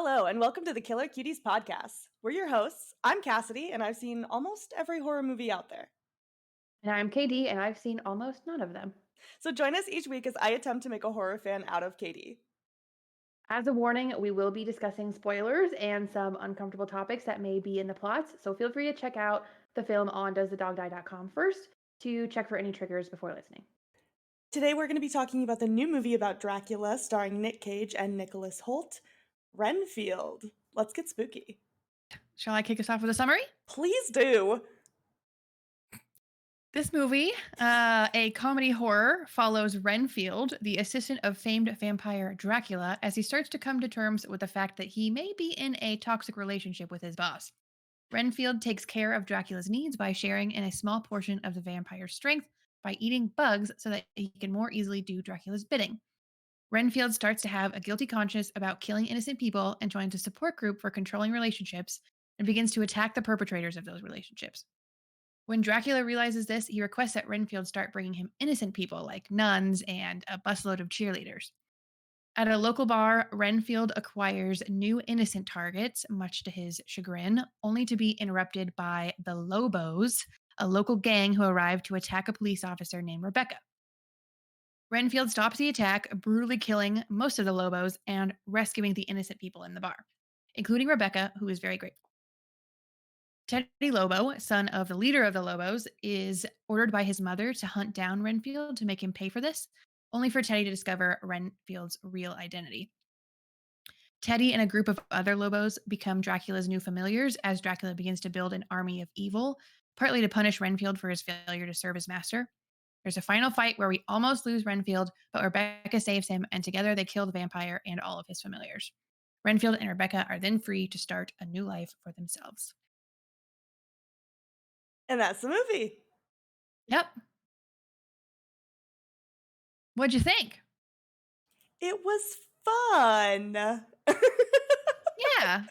Hello, and welcome to the Killer Cuties podcast. We're your hosts. I'm Cassidy, and I've seen almost every horror movie out there. And I'm KD, and I've seen almost none of them. So join us each week as I attempt to make a horror fan out of Katie. As a warning, we will be discussing spoilers and some uncomfortable topics that may be in the plots, so feel free to check out the film on doesthedogdie.com first to check for any triggers before listening. Today we're going to be talking about the new movie about Dracula starring Nick Cage and Nicolas Hoult, Renfield. Let's get spooky. Shall I kick us off with a summary? Please do. This movie, a comedy horror, follows Renfield, the assistant of famed vampire Dracula, as he starts to come to terms with the fact that he may be in a toxic relationship with his boss. Renfield takes care of Dracula's needs by sharing in a small portion of the vampire's strength by eating bugs so that he can more easily do Dracula's bidding. Renfield starts to have a guilty conscience about killing innocent people and joins a support group for controlling relationships and begins to attack the perpetrators of those relationships. When Dracula realizes this, he requests that Renfield start bringing him innocent people like nuns and a busload of cheerleaders. At a local bar, Renfield acquires new innocent targets, much to his chagrin, only to be interrupted by the Lobos, a local gang who arrive to attack a police officer named Rebecca. Renfield stops the attack, brutally killing most of the Lobos and rescuing the innocent people in the bar, including Rebecca, who is very grateful. Teddy Lobo, son of the leader of the Lobos, is ordered by his mother to hunt down Renfield to make him pay for this, only for Teddy to discover Renfield's real identity. Teddy and a group of other Lobos become Dracula's new familiars as Dracula begins to build an army of evil, partly to punish Renfield for his failure to serve his master. There's a final fight where we almost lose Renfield, but Rebecca saves him, and together they kill the vampire and all of his familiars. Renfield and Rebecca are then free to start a new life for themselves. And that's the movie. Yep. What'd you think? It was fun. Yeah.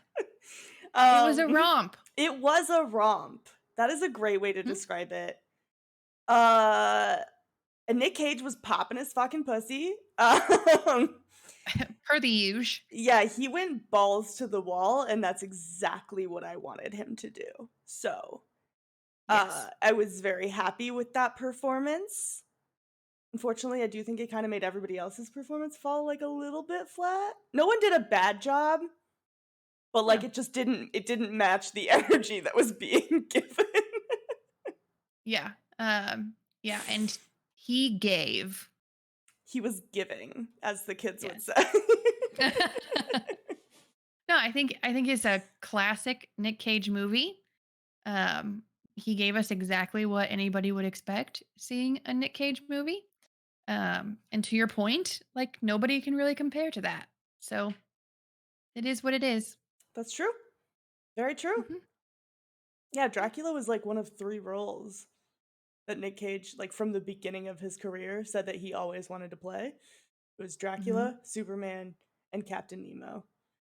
It was a romp. It was a romp. That is a great way to describe it. And Nick Cage was popping his fucking pussy. Per the usual. Yeah, he went balls to the wall, and that's exactly what I wanted him to do. So, Yes. I was very happy with that performance. Unfortunately, I do think it kind of made everybody else's performance fall like a little bit flat. No one did a bad job, but like it didn't match the energy that was being given. Yeah. Yeah, and he gave. He was giving, as the kids would Yes. say. No, I think it's a classic Nick Cage movie. He gave us exactly what anybody would expect seeing a Nick Cage movie. And to your point, like nobody can really compare to that. So it is what it is. That's true. Very true. Mhm. Yeah, Dracula was like one of 3 roles that Nick Cage, like from the beginning of his career, said that he always wanted to play. It was Dracula, Superman, and Captain Nemo.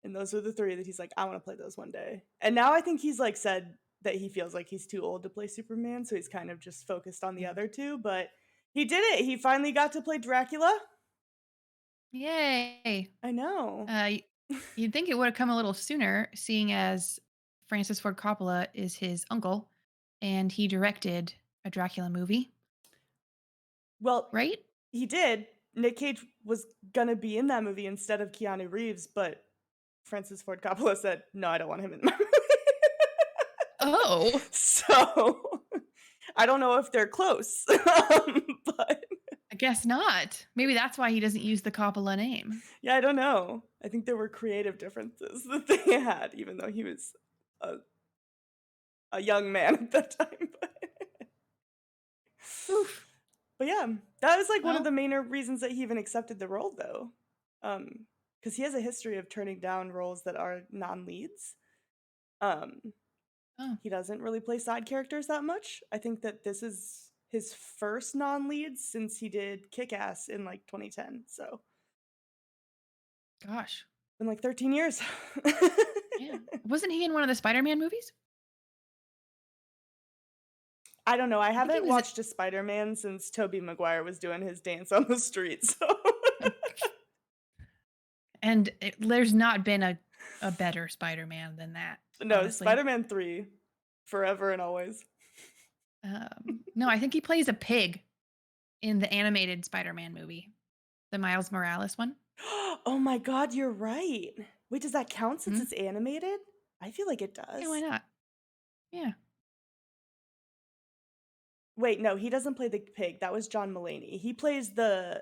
And those are the 3 that he's like, I want to play those one day. And now I think he's like said that he feels like he's too old to play Superman, so he's kind of just focused on the other 2, but he did it. He finally got to play Dracula. Yay. I know. You'd think it would have come a little sooner, seeing as Francis Ford Coppola is his uncle and he directed a Dracula movie. Well, right? He did. Nick Cage was gonna be in that movie instead of Keanu Reeves, but Francis Ford Coppola said, no, I don't want him in my movie. Oh. So, I don't know if they're close, but I guess not. Maybe that's why he doesn't use the Coppola name. Yeah, I don't know. I think there were creative differences that they had, even though he was a young man at that time. But yeah, that was like one of the main reasons that he even accepted the role, though. Because he has a history of turning down roles that are non-leads. He doesn't really play side characters that much. I think that this is his first non-lead since he did Kick-Ass in like 2010. So, gosh, been like 13 years. Yeah, wasn't he in one of the Spider-Man movies? I don't know. I haven't watched a Spider-Man since Tobey Maguire was doing his dance on the street. So, and there's not been a a better Spider-Man than that, No, honestly. Spider-Man 3, forever and always. No, I think he plays a pig in the animated Spider-Man movie, the Miles Morales one. Oh my god, you're right. Wait, does that count since Mhm. it's animated? I feel like it Yeah, why does. not? Yeah. Wait, no, he doesn't play the pig. That was John Mulaney. He plays the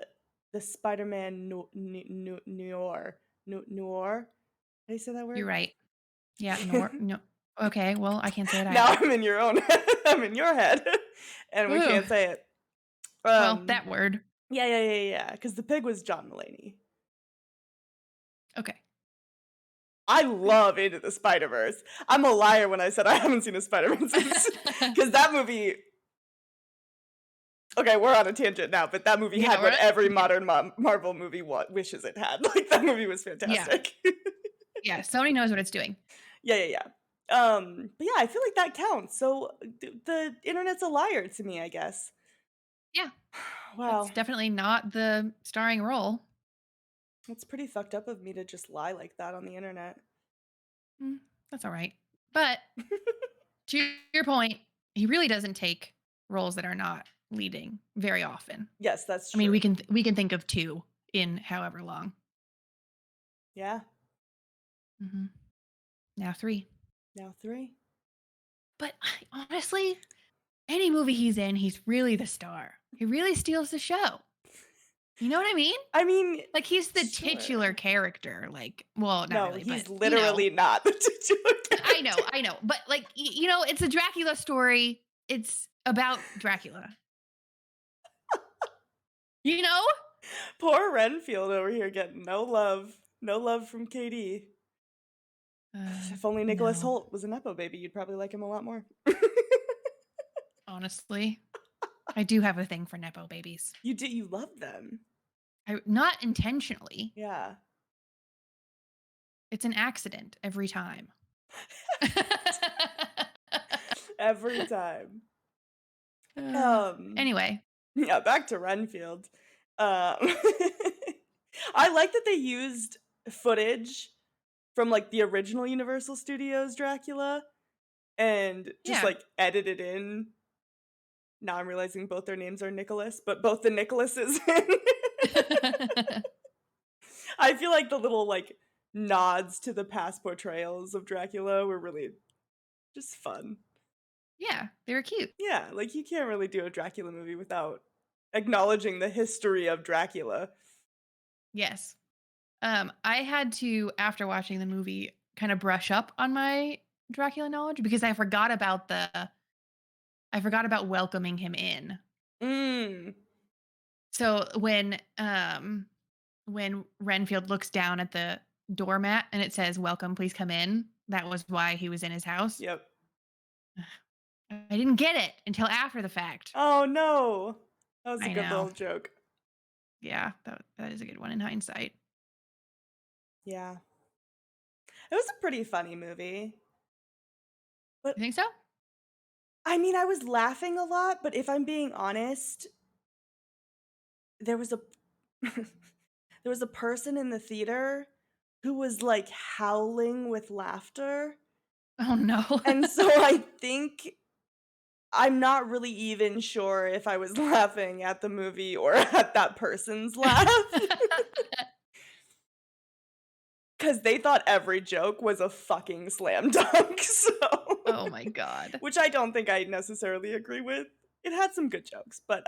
Spider-Man Noir. Noir? How do you say that You're word? right. Yeah, nor no. Okay, well, I can't say it Now either. I'm in your own I'm in your head. And we Ooh, can't say it. well, that word. Yeah. Because the pig was John Mulaney. Okay. I love Into the Spider-Verse. I'm a liar when I said I haven't seen a Spider-Man since. Because that movie. Okay, we're on a tangent now, but that movie Yeah, had what right? every Yeah. modern Marvel movie wishes it had. Like, that movie was Yeah. fantastic. Yeah, Sony knows what it's doing. Yeah. But yeah, I feel like that counts. So the internet's a liar to me, I guess. Yeah, that's Wow, definitely not the starring role. it's pretty fucked up of me to just lie like that on the internet. Mm, that's all right. But to your point, he really doesn't take roles that are not leading very often. Yes, that's I mean, true. we can think of 2 in however long. Yeah, Mhm. Now 3. now 3. But honestly, any movie he's in, he's really the star. He really steals the show. You know what I mean? I mean, Like he's the titular sure. character. Like, well, not No, really, but he's literally not the titular character. I know. But like, it's a Dracula story. It's about Dracula. You know? Poor Renfield over here getting no love. No love from KD. If only Nicolas No, Hoult was a Nepo baby, you'd probably like him a lot more. honestly, I do have a thing for nepo babies. You love them. Not intentionally. Yeah. It's an accident every time. Every time. Anyway, Yeah, back to Renfield. Um I like that they used footage from like the original Universal Studios Dracula and just yeah. like edited in. Now I'm realizing both their names are Nicholas, but both the Nicholases I feel like the little like nods to the past portrayals of Dracula were really just fun. Yeah, they were cute. Yeah, like you can't really do a Dracula movie without acknowledging the history of Dracula. Yes. I had to, after watching the movie, kind of brush up on my Dracula knowledge because I forgot about welcoming him in. Mm. So when Renfield looks down at the doormat and it says welcome, please come in, that was why he was in his house. Yep. I didn't get it until after the fact. Oh no. That was a I good know. little joke. Yeah, that is a good one in hindsight. Yeah. It was a pretty funny movie. But You think so? I mean, I was laughing a lot, but if I'm being honest, there was a there was a person in the theater who was like howling with laughter. Oh no. And so I think I'm not really even sure if I was laughing at the movie or at that person's laugh. Because they thought every joke was a fucking slam dunk, so Oh my god. which I don't think I necessarily agree with. It had some good jokes, but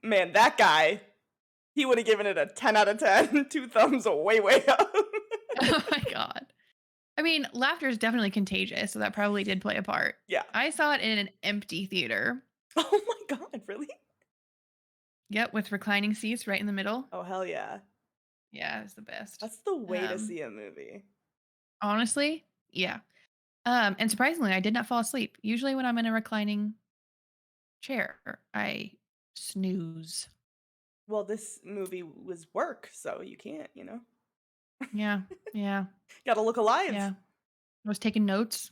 man, that guy, he would have given it a 10 out of 10. 2 thumbs way up. Oh my god. I mean, laughter is definitely contagious, so that probably did play a part. Yeah. I saw it in an empty theater. Oh my god, really? Yep, with reclining seats right in the middle. Oh hell yeah. Yeah, it's the best. That's the way to Um, see a movie. honestly, yeah. And surprisingly, I did not fall asleep. Usually when I'm in a reclining chair, I snooze. Well, this movie was work, so you can't, you know? Yeah, yeah, Gotta look alive. yeah. I was taking notes.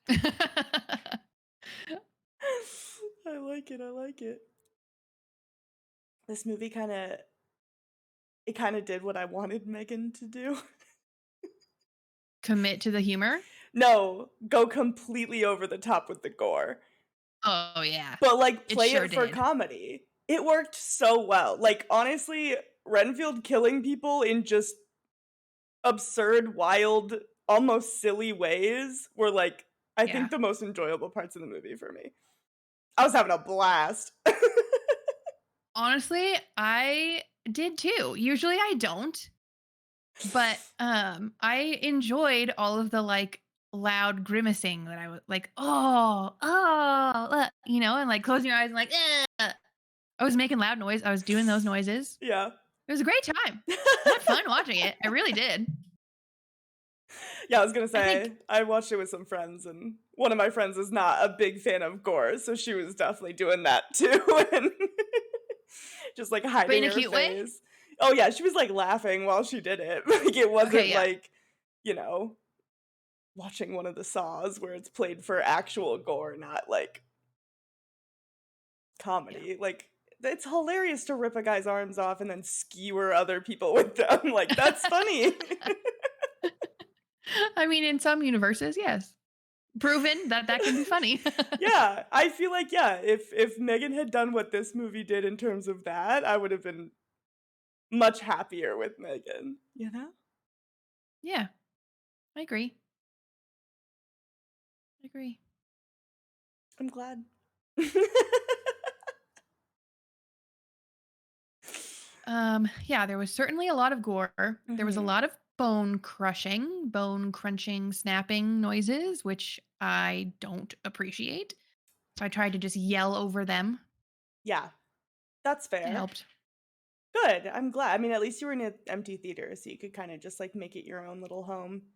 I I like it. This movie kind of it kind of did what I wanted Megan to do. Commit to the humor? No, go completely over the top with the gore, Oh, yeah. but like It play sure it for did. comedy. It worked so well. Like honestly, Renfield killing people in just absurd, wild, almost silly ways were like I Yeah. think the most enjoyable parts of the movie for me. I was having a blast. Honestly, I did too. Usually I don't, but I enjoyed all of the like loud grimacing that I was like, and like closing your eyes and like, I was making loud noise. I was doing those noises. Yeah. It was a great time. I had fun watching it. I really did. Yeah, I was gonna I think, say, I watched it with some friends, and one of my friends is not a big fan of gore, so she was definitely doing that too, and just like but in hiding a her cute way. face. Oh yeah, she was like laughing while she did it. Like it Okay, wasn't yeah, like, you know, watching one of the saws where it's played for actual gore, not like yeah. comedy. Like it's hilarious to rip a guy's arms off and then skewer other people with them. Like that's funny. I mean, in some universes, yes, proven that that can be funny. Yeah, I feel like yeah, if Megan had done what this movie did in terms of that, I would have been much happier with Megan, you know? Yeah, I agree. I agree. I'm glad. Yeah, there was certainly a lot of gore. There was a Mhm. lot of bone crunching, snapping noises, which I don't appreciate. So I tried to just yell over them. Yeah, that's It fair. helped. Good, I'm glad. I mean, at least you were in an empty theater, so you could kinda just, like, make it your own little home.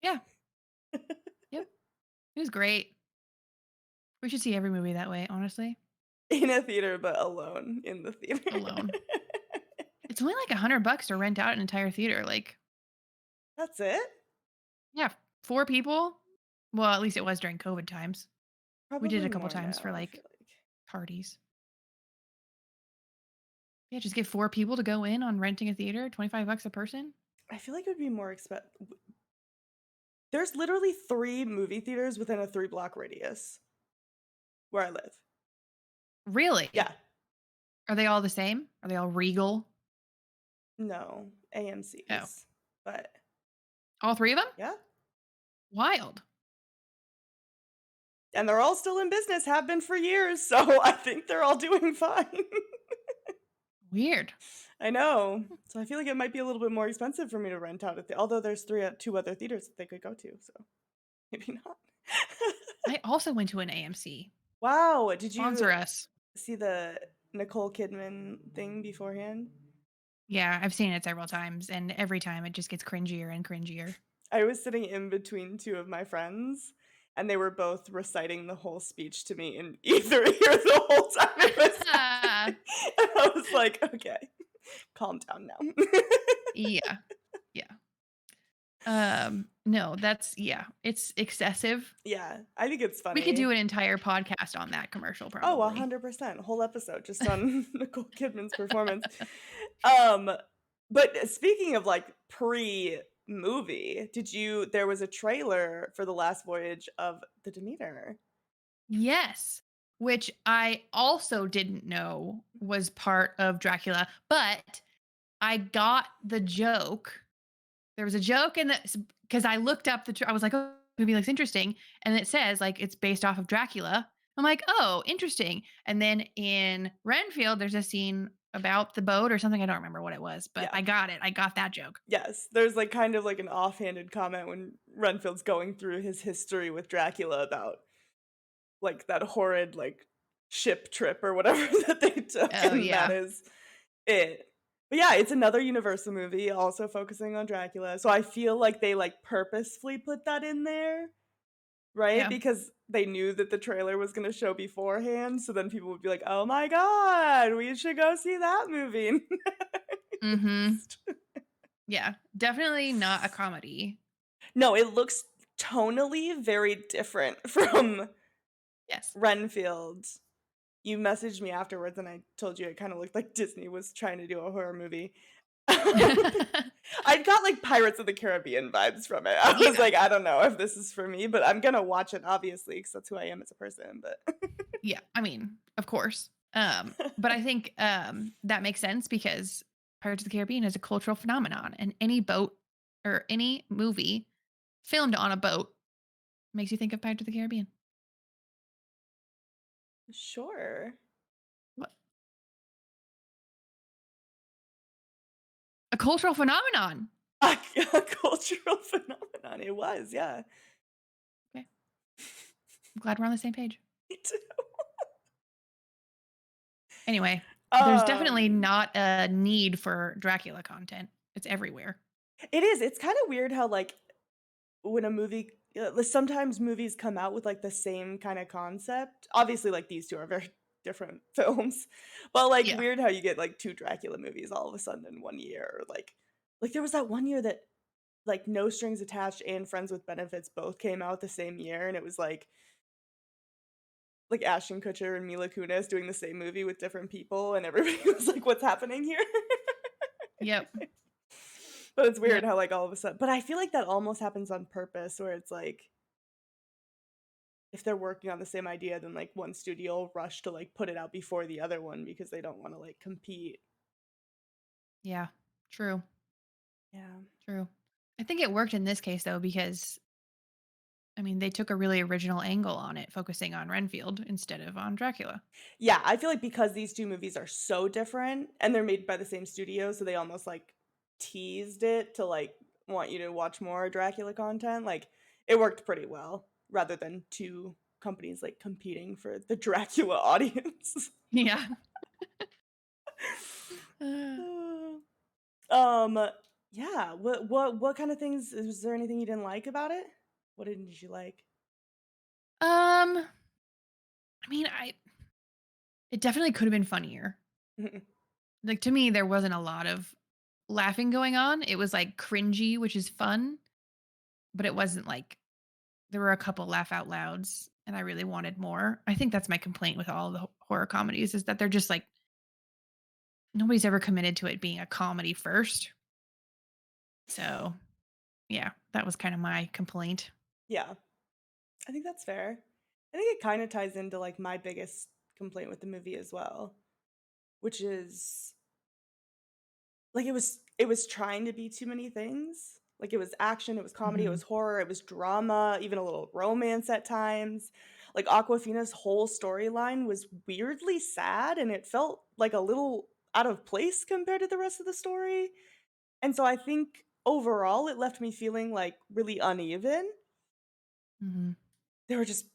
Yeah. Yep. It was great. We should see every movie that way, honestly. In a theater, but alone in the theater. Alone. It's only like $100 to rent out an entire theater. Like, That's it? yeah, 4 people. Well, at least it was during COVID times. We did it Probably a couple more times for now, I like feel like. parties. Yeah, just get 4 people to go in on renting a theater, $25 a person. I feel like it would be more expensive. There's literally 3 movie theaters within a 3-block radius where I live. Really? Yeah. Are they all the same? Are they all Regal? No, Oh, AMC's. But all 3 of them? yeah. Wild. And they're all still in business, have been for years, so I think they're all doing fine. Weird. I know. So I feel like it might be a little bit more expensive for me to rent out although there's 2 other theaters that they could go to, so maybe not. I also went to an AMC. Wow, did Sponsor you us. see the Nicole Kidman thing beforehand? Yeah, I've seen it several times, and every time it just gets cringier and cringier. I was sitting in between 2 of my friends, and they were both reciting the whole speech to me in either ear the whole time it was happening. And I was like, "Okay, calm down now." Yeah. Yeah. No, it's excessive. Yeah, I think it's We could do funny. an entire podcast on that commercial Oh, probably. 100%, whole episode just on Nicole Kidman's performance. Um, but speaking of, like, pre-movie, there was a trailer for The Last Voyage of the Demeter. Yes, which I also didn't know was part of Dracula, but I got the joke. There was a joke in the because I looked up I was like, "Oh, movie looks interesting," and it says like it's based off of Dracula. I'm like, "Oh, interesting." And then in Renfield, there's a scene about the boat or something. I don't remember what it was, but Yeah. I got it. I got that joke. Yes, there's, like, kind of like an offhanded comment when Renfield's going through his history with Dracula about, like, that horrid, like, ship trip or whatever that they took, Oh and that yeah, is it. But yeah, it's another Universal movie also focusing on Dracula, so I feel like they, like, purposefully put that in there, right? yeah. Because they knew that the trailer was gonna show beforehand, so then people would be like, "Oh my god, we should go see that movie." Mm-hmm. Yeah, definitely not a comedy. No, it looks tonally very different from Yes. Renfield. You messaged me afterwards and I told you it kinda looked like Disney was trying to do a horror movie. I got, like, Pirates of the Caribbean vibes from it. I was Yeah. like, "I don't know if this is for me," but I'm gonna watch it obviously because that's who I am as a person, but Yeah, I mean, of course. But I think that makes sense because Pirates of the Caribbean is a cultural phenomenon, and any boat or any movie filmed on a boat makes you think of Pirates of the Caribbean. Sure. What? A cultural phenomenon. A a cultural phenomenon, it was, yeah. Okay, I'm glad we're on the same page. Me too. Anyway, there's definitely Um, not a need for Dracula content. It's everywhere. it is, it's kinda weird how, like, when a movie sometimes movies come out with, like, the same kinda concept. Obviously, like, these 2 are very different films, but, like, Yeah. weird how you get, like, 2 Dracula movies all of a sudden in 1 year, or, like, there was that one year that, like, No Strings Attached and Friends with Benefits both came out the same year, and it was, like, Ashton Kutcher and Mila Kunis doing the same movie with different people, and everybody was like, "What's happening here?" Yep. But it's weird Yep. how, like, all of a sudden but I feel like that almost happens on purpose where it's like, if they're working on the same idea, then, like, one studio will rush to, like, put it out before the other one because they don't wanna, like, compete. Yeah. True. Yeah. True. I think it worked in this case though because I mean they took a really original angle on it, focusing on Renfield instead of on Dracula. Yeah, I feel like because these 2 movies are so different and they're made by the same studio, so they almost, like, teased it to, like, want you to watch more Dracula content, like, it worked pretty well rather than 2 companies, like, competing for the Dracula audience. Yeah. Uh, Um, yeah, what kinda things was there anything you didn't like about it? What didn't you like? um, I mean, I it definitely could have been funnier. Like to me, there wasn't a lot of laughing going on. It was like cringy, which is fun, but it wasn't like there were a couple laugh out louds, and I really wanted more. I think that's my complaint with all the horror comedies is that they're just like nobody's ever committed to it being a comedy first. So yeah, that was kind of my complaint. Yeah, I think that's fair. I think it kinda ties into, like, my biggest complaint with the movie as well, which is, like, it was trying to be too many things. Like, it was action, it was comedy, it Hmm. was horror, it was drama, even a little romance at times. Like, Awkwafina's whole storyline was weirdly sad, and it felt, like, a little out of place compared to the rest of the story. And so I think overall it left me feeling, like, really uneven. Hmm. There were just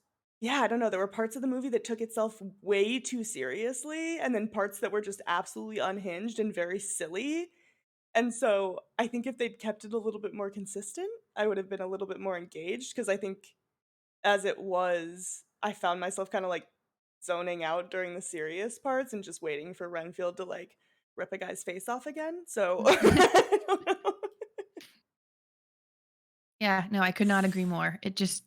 yeah, I don't know, there were parts of the movie that took itself way too seriously, and then parts that were just absolutely unhinged and very silly. And so I think if they'd kept it a little bit more consistent, I would have been a little bit more engaged because I think as it was, I found myself kinda, like, zoning out during the serious parts and just waiting for Renfield to, like, rip a guy's face off again, so I don't know. Yeah, no, I could not agree more. It just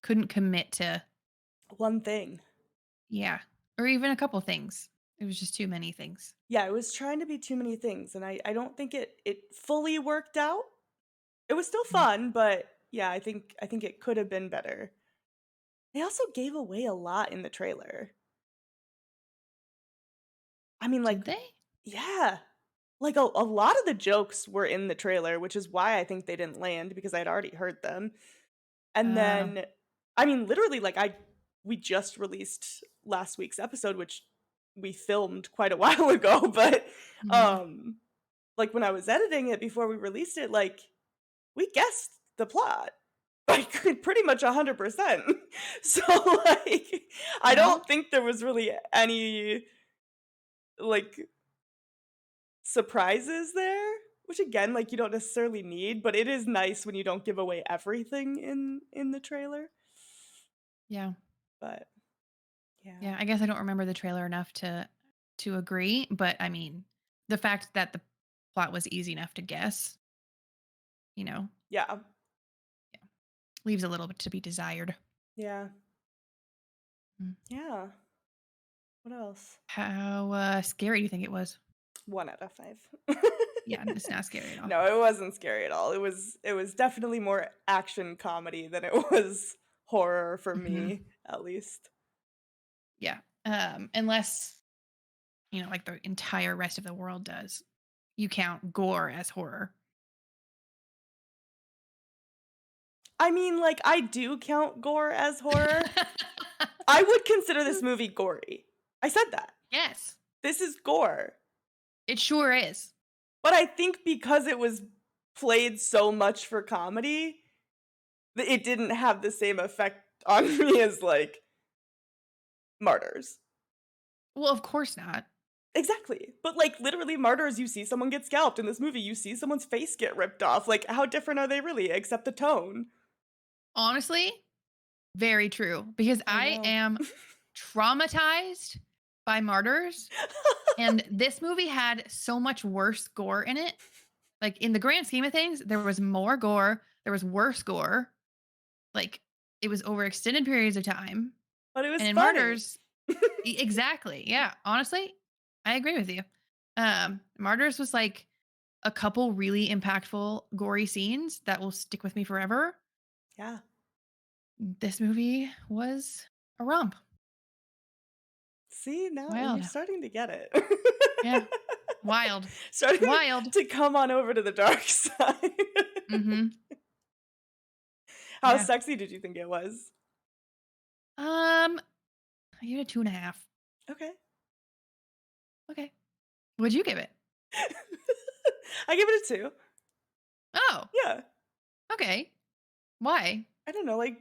couldn't commit to, One thing. yeah, or even a couple things. It was just too many things. Yeah, it was trying to be too many things, and I don't think it fully worked out. It was still Mhm. fun, but yeah, I think it could have been better. They also gave away a lot in the trailer. I mean, Did like they? yeah. Like, a lot of the jokes were in the trailer, which is why I think they didn't land because I'd already heard them. And Oh. then I mean, literally, like, we just released last week's episode, which we filmed quite a while ago, but, Mhm. um, like, when I was editing it before we released it, like, we guessed the plot, like, pretty much 100%. So, like, I Well, don't think there was really any, like, surprises there, which again, like, you don't necessarily need, but it is nice when you don't give away everything in the trailer, yeah. but yeah. Yeah, I guess I don't remember the trailer enough to agree, but I mean, the fact that the plot was easy enough to guess, you know, Yeah. leaves a little bit to be desired. Yeah. Mm. Yeah. What else? How scary do you think it was? 1 out of 5. Yeah, it's not scary at all. No, it wasn't scary at all. It was definitely more action comedy than it was horror for Mhm. me, at least. Yeah. Unless, like the entire rest of the world does. You count gore as horror. I mean, like, I do count gore as horror. I would consider this movie gory. I said that. Yes, This is gore. it sure is. But I think because it was played so much for comedy, it didn't have the same effect on me as, like, Martyrs. Well, of course not. Exactly. But, like, literally Martyrs, you see someone get scalped. In this movie, you see someone's face get ripped off. Like, how different are they really, except the tone? Honestly, very true. Because I I know. am traumatized by Martyrs. And this movie had so much worse gore in it. Like, in the grand scheme of things, there was more gore, there was worse gore. Like, it was over extended periods of time. But it And was in funny. Martyrs, exactly. Yeah. Honestly, I agree with you. Martyrs was like a couple really impactful, gory scenes that will stick with me forever. Yeah. This movie was a romp. See, now you're Wild. starting to get it. Yeah. Wild. Starting Wild. to come on over to the dark side. Mm-hmm. How Yeah. sexy did you think it was? I give it a 2.5. Okay. Okay. What'd you give it? I give it a 2. Oh, Yeah. okay. Why? I don't know, like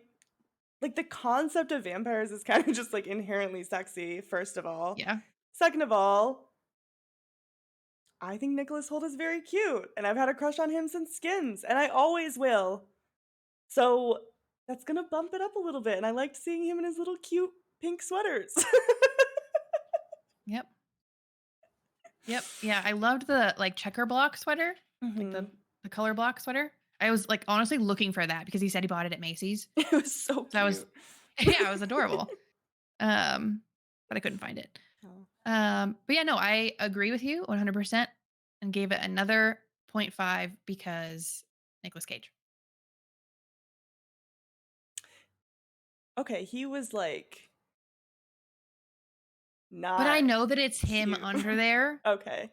the concept of vampires is kind of just like inherently sexy, first of all. Yeah. Second of all, I think Nicholas Hoult is very cute, and I've had a crush on him since Skins, and I always will. So that's gonna bump it up a little bit, and I liked seeing him in his little cute pink sweaters. Yep. Yep. Yeah. I loved the like checker block sweater, like the, Mhm. the color block sweater. I was like honestly looking for that because he said he bought it at Macy's. It was so So I was, cute. yeah, it was adorable. But I couldn't find it. Oh. But yeah, no, I agree with you 100% and gave it another 0.5 because Nicolas Cage. Okay, he was like But I not know that it's him cute. under there. Okay.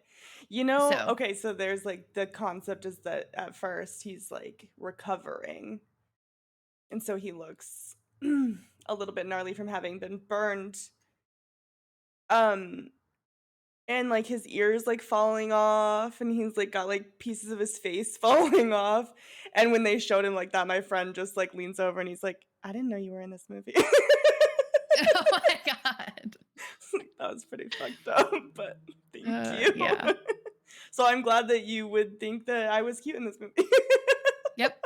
So, Okay, so there's like the concept is that at first he's like recovering. And so he looks a little bit gnarly from having been burned. Um and like his ears like falling off and he's like got like pieces of his face falling off. And when they showed him like that, my friend just like leans over and he's like, "I didn't know you were in this movie." oh my God. That was pretty fucked up, but thank you. Yeah. So I'm glad that you would think that I was cute in this movie. Yep.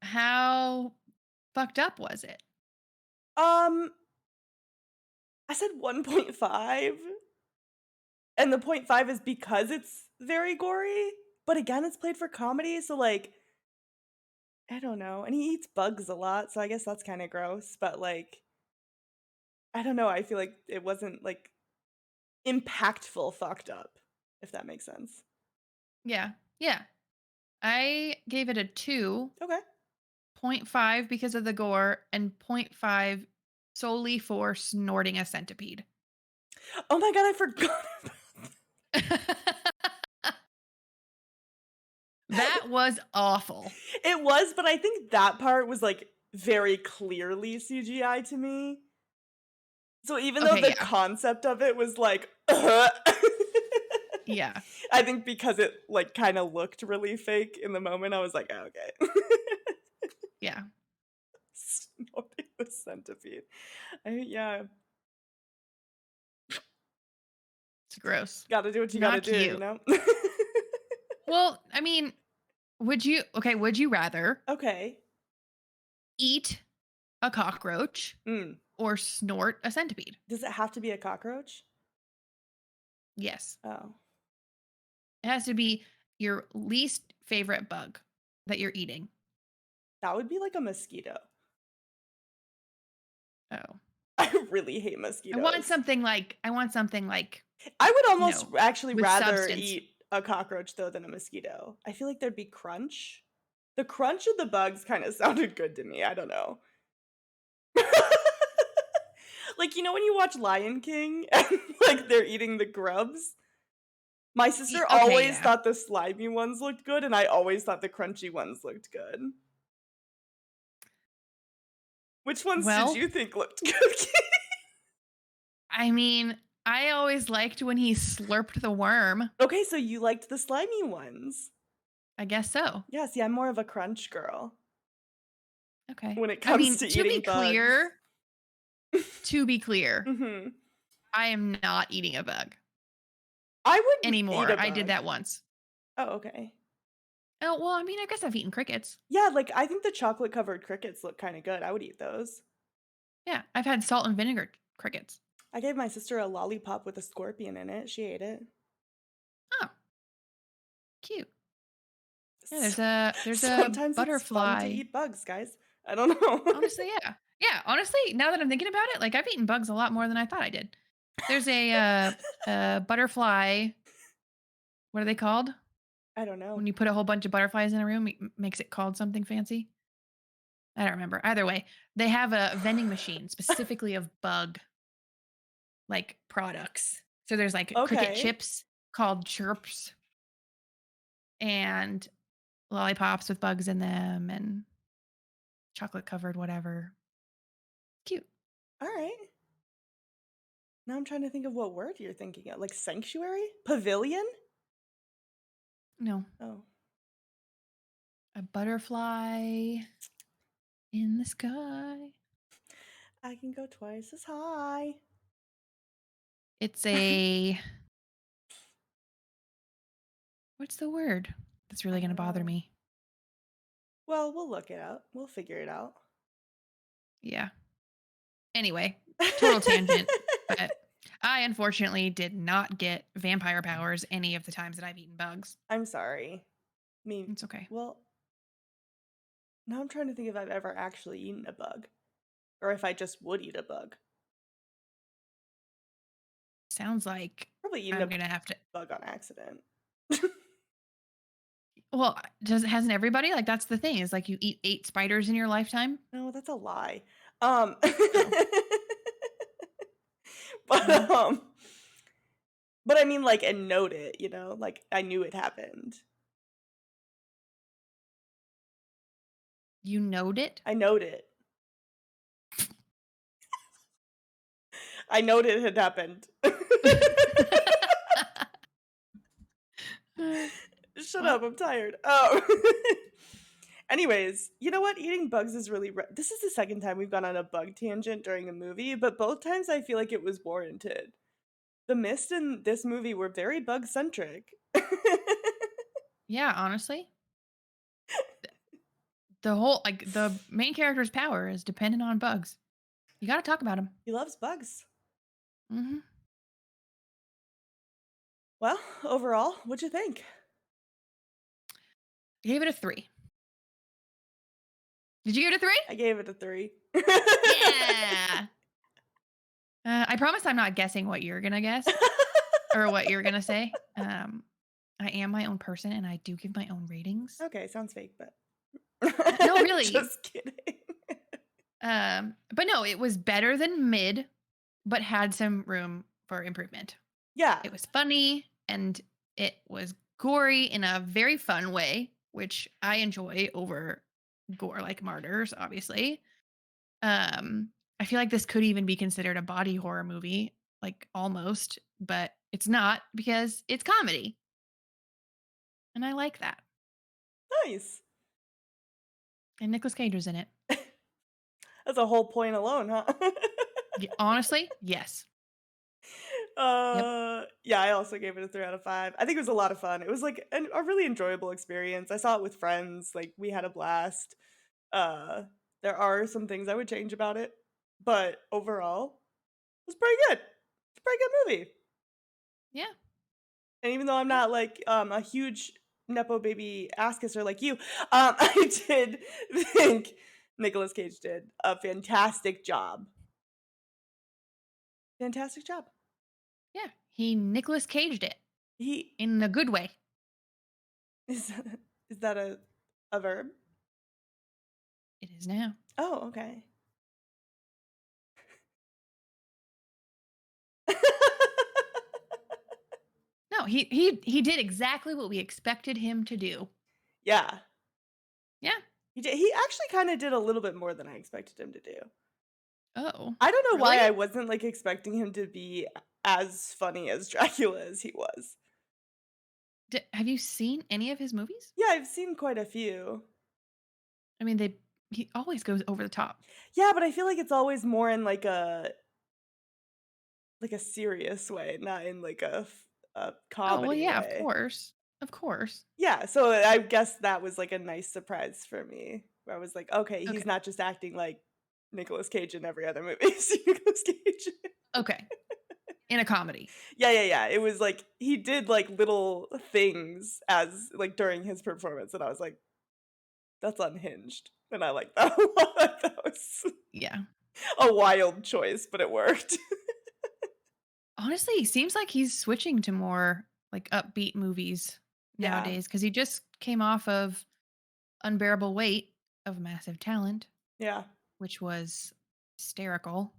How fucked up was it? um, I said 1.5, and the point 0.5 is because it's very gory, but again, it's played for comedy, so like I don't know. And he eats bugs a lot, so I guess that's kind of gross, but like I don't know, I feel like it wasn't like impactful fucked up, if that makes sense. Yeah. Yeah. I gave it a Okay. 2.5 because of the gore and 0.5 solely for snorting a centipede. Oh my god, I forgot That was awful. It was, but I think that part was, like, very clearly CGI to me. So even though Okay, the yeah. concept of it was like, Yeah. I think because it, like, kinda looked really fake in the moment, I was like, "Oh, okay." Yeah. Snorting the centipede. Yeah, It's gross. gotta do what you gotta Not do, you cute. know? Well, I mean, would you rather Okay. eat a cockroach Mm. or snort a centipede? Does it have to be a cockroach? Yes. Oh. It has to be your least favorite bug that you're eating. That would be like a mosquito. Oh. I really hate I mosquitoes. I want something like, I would you almost know, actually with rather substance. eat a cockroach though than a mosquito. I feel like there'd be crunch. The crunch of the bugs kind of sounded good to me. I don't know. Like, you know when you watch Lion King and like they're eating the grubs? My sister Okay, always yeah. thought the slimy ones looked good and I always thought the crunchy ones looked good. Which ones did Well, you think looked good? I mean, I always liked when he slurped the worm. Okay, so you liked the slimy ones. I guess so. Yeah, see, I'm more of a crunch girl Okay. when it I comes mean, to eating bugs. to be clear, Mhm. I am not eating a bug I would eat anymore. a I did bug. that once. Oh, okay. Oh, well, I mean, I guess I've eaten crickets. Yeah, like, I think the chocolate covered crickets look kinda good. I would eat those. Yeah, I've had salt and vinegar crickets. I gave my sister a lollipop with a scorpion in it. She ate it. Oh, cute. Yeah, S there's a Sometimes it's fun to butterfly. eat bugs, guys. I don't know. Honestly, yeah. Yeah, honestly, now that I'm thinking about it, like I've eaten bugs a lot more than I thought I did. There's a butterfly. What are they called? I don't know. When you put a whole bunch of butterflies in a room, it makes it called something fancy. I don't remember. Either way, they have a vending machine specifically of bug like products. So there's like cricket Okay. chips called chirps and lollipops with bugs in them and chocolate covered whatever. Cute. Alright. Now I'm trying to think of what word you're thinking of. Like sanctuary? Pavilion? No, Oh. a butterfly in the sky. I can go twice as high. It's a what's the word that's I really going to don't bother know. me? Well, we'll look it up. We'll figure it out. Yeah. Anyway, total tangent, but I unfortunately did not get vampire powers any of the times that I've eaten bugs. I'm sorry. Me It's okay. well, now I'm trying to think if I've ever actually eaten a bug or if I just would eat a bug. Sounds like Probably eaten I'm a going to have to. bug on accident. Well, does hasn't everybody? Like that's the thing is like you eat 8 spiders in your lifetime? No, that's a lie. Um, Oh, but, well, um but I mean, like, and note it, you know? Like, I knew it happened. you knowed it? I knowed it. I knowed it had happened. Uh, Shut well, up, I'm tired. Anyways, you know what? Eating bugs is really this is the second time we've gone on a bug tangent during a movie, but both times I feel like it was warranted. The Mist and this movie were very bug-centric. yeah, honestly, the whole like the main character's power is dependent on bugs. You got to talk about them. He loves bugs. Mhm. Well, overall, what'd you think? I gave it a 3. Did you give it a 3? I gave it a 3. Yeah. I promise I'm not guessing what you're gonna guess or what you're gonna say. I am my own person and I do give my own ratings. Okay, sounds fake, but No, really. just kidding. But no, it was better than mid, but had some room for improvement. Yeah, It was funny and it was gory in a very fun way, which I enjoy over gore like martyrs, obviously. I feel like this could even be considered a body horror movie, like almost, but it's not because it's comedy. And I like that. nice. And Nicolas Cage was in it. That's a whole point alone, huh? Honestly, yes. Yep. Yeah, I also gave it a 3 out of 5. I think it was a lot of fun. It was like a really enjoyable experience. I saw it with friends. Like we had a blast. Uh, there are some things I would change about it, but overall, it was pretty good. It's a pretty good movie. Yeah. And even though I'm Yeah. not like a huge nepo baby ass kisser like you, I did think Nicolas Cage did a fantastic job. Fantastic job. Yeah, he Nicolas Caged it He in a good way. is is that a verb? It is now. Oh, okay. No, he did exactly what we expected him to do. Yeah. Yeah. He actually kinda did a little bit more than I expected him to do. Oh, I don't know why really? I wasn't, like, expecting him to be as funny as Dracula as he was. Have you seen any of his movies? Yeah, I've seen quite a few. I mean, he always goes over the top. Yeah, but I feel like it's always more in, like a serious way, not in, like, a Oh, well, comedy yeah, of way. course. Of course. Yeah, so I guess that was, like, a nice surprise for me, where I was like, "Okay, he's Okay. not just acting like Nicolas Cage in every other movie I've seen Nicolas Cage in." Okay. In a comedy. Yeah, yeah, yeah, it was like he did, like, little things as like, during his performance, and I was like, "That's unhinged," and I like that a lot. That was Yeah. a wild choice, but it worked. Honestly, seems like he's switching to more, like, upbeat movies Yeah, nowadays because he just came off of Unbearable Weight of Massive Talent, yeah. which was hysterical.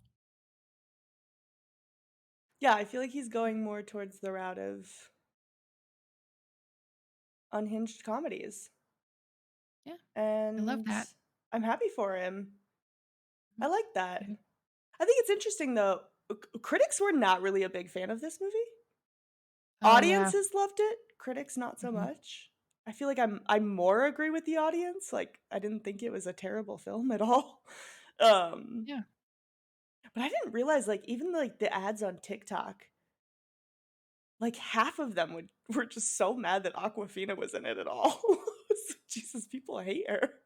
Yeah, I feel like he's going more towards the route of unhinged comedies, Yeah, I love and that. I'm happy for him. I Mhm. like that. Mhm. I think it's interesting though, critics were not really a big fan of this movie. Oh, yeah. Audiences loved it, critics not so Mhm. much. I feel like I more agree with the audience, like, I didn't think it was a terrible film at all. Um, Yeah. but I didn't realize, like, even, like, the ads on TikTok, like, half of them were just so mad that Aquafina was in it at all. It's like, Jesus, people hate her.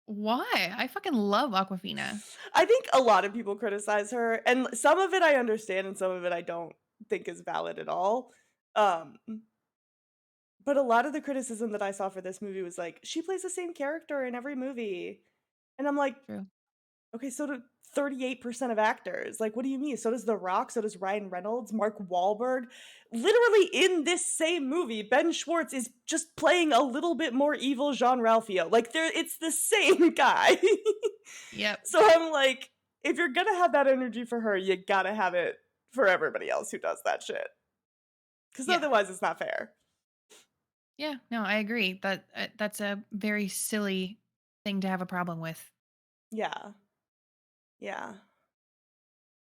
Why? I fucking love Aquafina. I think a lot of people criticize her, and some of it I understand and some of it I don't think is valid at all. Um But a lot of the criticism that I saw for this movie was like, "She plays the same character in every movie." And I'm like, True. "Okay, so do 38% of actors. Like, what do you mean? So does The Rock, so does Ryan Reynolds, Mark Wahlberg." Literally in this same movie, Ben Schwartz is just playing a little bit more evil Jean-Ralphio. Like, it's the same guy. Yep. So I'm like, if you're gonna have that energy for her, you gotta have it for everybody else who does that shit. Because Yeah. otherwise it's not fair. Yeah. No, I agree. That's a very silly thing to have a problem with. Yeah. Yeah.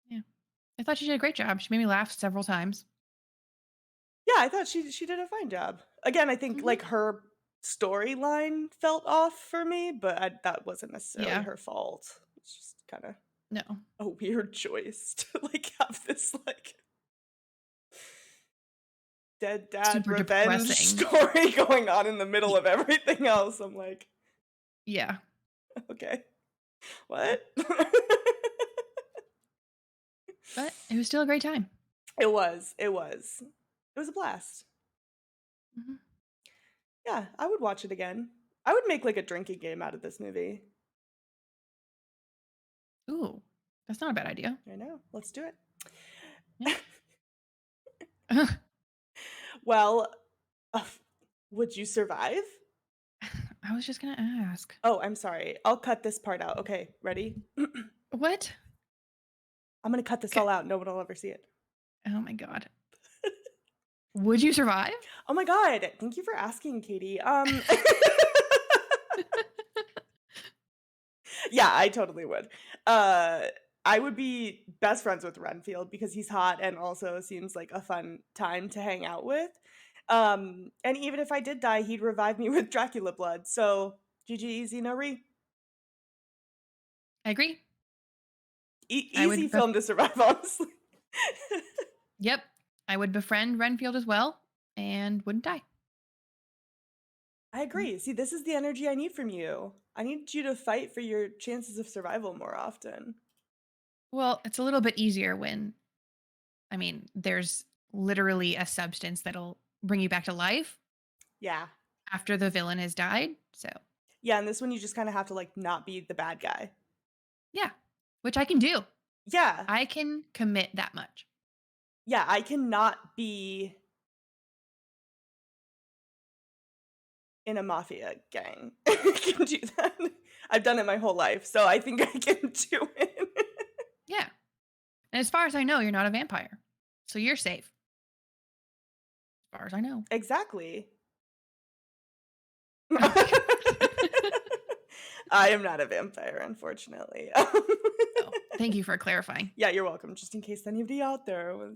Yeah. I thought she did a great job. She made me laugh several times. Yeah, I thought she did a fine job. Again, I think, Mhm. like, her storyline felt off for me, but that wasn't necessarily Yeah. her fault. It's just kinda No. a weird choice to, like, have this, like, dead dad Super revenge depressing. story going on in the middle Y- of everything else. I'm like, yeah. "Okay, what?" But it was still a great time. It was, it was. It was a blast. Mhm. Yeah, I would watch it again. I would make, like, a drinking game out of this movie. Ooh, that's not a bad idea. I know, let's do it. Yeah. Well, uh, would you survive? I was just gonna ask. Oh, I'm sorry. I'll cut this part out. Okay, ready? I'm What? gonna cut this Okay. all out. No one will ever see it. Oh my god. Would you survive? Oh my god. Thank you for asking, Katie. Yeah, I totally would. Uh I would be best friends with Renfield because he's hot and also seems like a fun time to hang out with. And even if I did die, he'd revive me with Dracula blood. So, GG easy no re. I agree. I Easy would. film to survive, honestly. Yep. I would befriend Renfield as well, and wouldn't die. I Mhm. agree. See, this is the energy I need from you. I need you to fight for your chances of survival more often. Well, it's a little bit easier when, I mean, there's literally a substance that'll bring you back to life Yeah. after the villain has died. So, Yeah, and this one you just kind of have to like not be the bad guy. yeah, which I can do. Yeah. I can commit that much. Yeah, I cannot be in a mafia gang. I can do that. I've done it my whole life, so I think I can do it. Yeah. And as far as I know, you're not a vampire. So you're safe. As far as I know. Exactly. Okay. I am not a vampire, unfortunately. Oh, thank you for clarifying. Yeah, you're welcome. Just in case anybody out there was,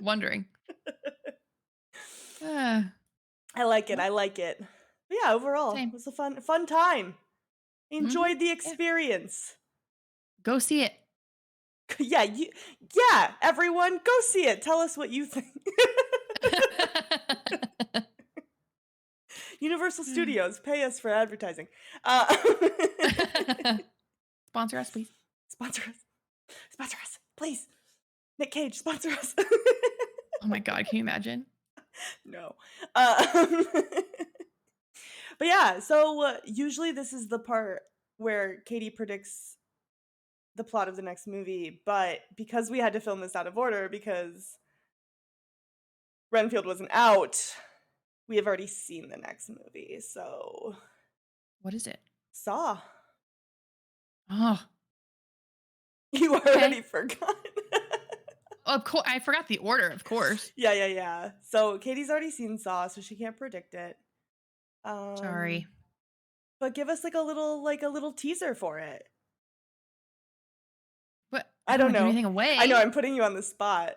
Wondering. Uh, I like it. well, I like it. But yeah, overall, it same. was a fun time. Enjoyed the Yeah. experience. Go see it. Yeah, everyone, go see it. Tell us what you think. Universal Studios, pay us for advertising. Sponsor us, please. Sponsor us. Sponsor us, please. Nick Cage, sponsor us. Oh my God, can you imagine? No. But yeah, so usually this is the part where Katie predicts the plot of the next movie, but because we had to film this out of order because Renfield wasn't out, we have already seen the next movie. So What is it? Saw. Oh, You already forgot. of course. I forgot the order, of course. Yeah. So Katie's already seen Saw, so she can't predict it. Sorry. But give us like a little teaser for it. But I don't wanna give know. anything away. I know I'm putting you on the spot.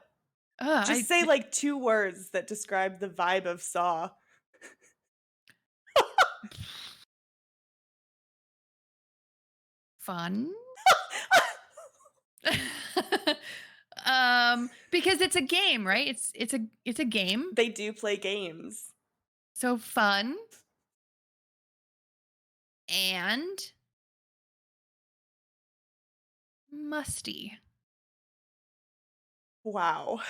Just I say like 2 words that describe the vibe of Saw. fun. Because it's a game, right? It's a game. They do play games. So fun and musty. Wow.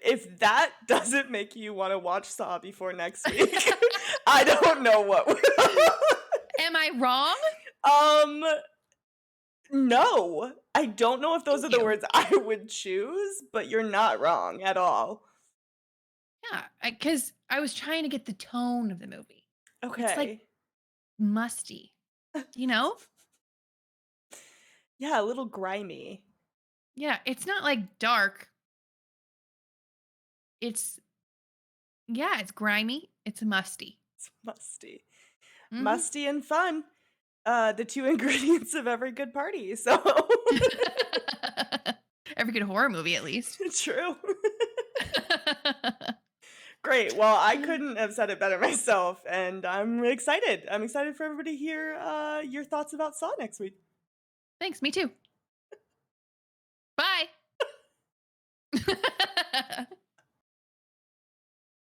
If that doesn't make you want to watch Saw before next week, I don't know what will. Am I wrong? No. I don't know if those Thank are the you. words I would choose, but you're not wrong at all. Yeah, because I was trying to get the tone of the movie. It's like Okay. musty. You know? Yeah, a little grimy. Yeah, it's not like dark. It's it's grimy. It's musty. It's musty. Mhm. Musty and fun. The 2 ingredients of every good party. So Every good horror movie, at least. true. Great. Well, I couldn't have said it better myself, and I'm excited. I'm excited for everybody to hear your thoughts about Saw next week. Thanks. Me too. Bye.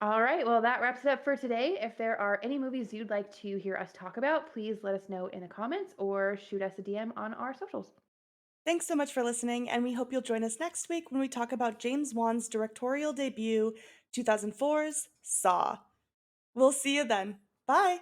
All right, well, that wraps it up for today. If there are any movies you'd like to hear us talk about, please let us know in the comments or shoot us a DM on our socials. Thanks so much for listening, and we hope you'll join us next week when we talk about James Wan's directorial debut, 2004's Saw. We'll see you then. Bye.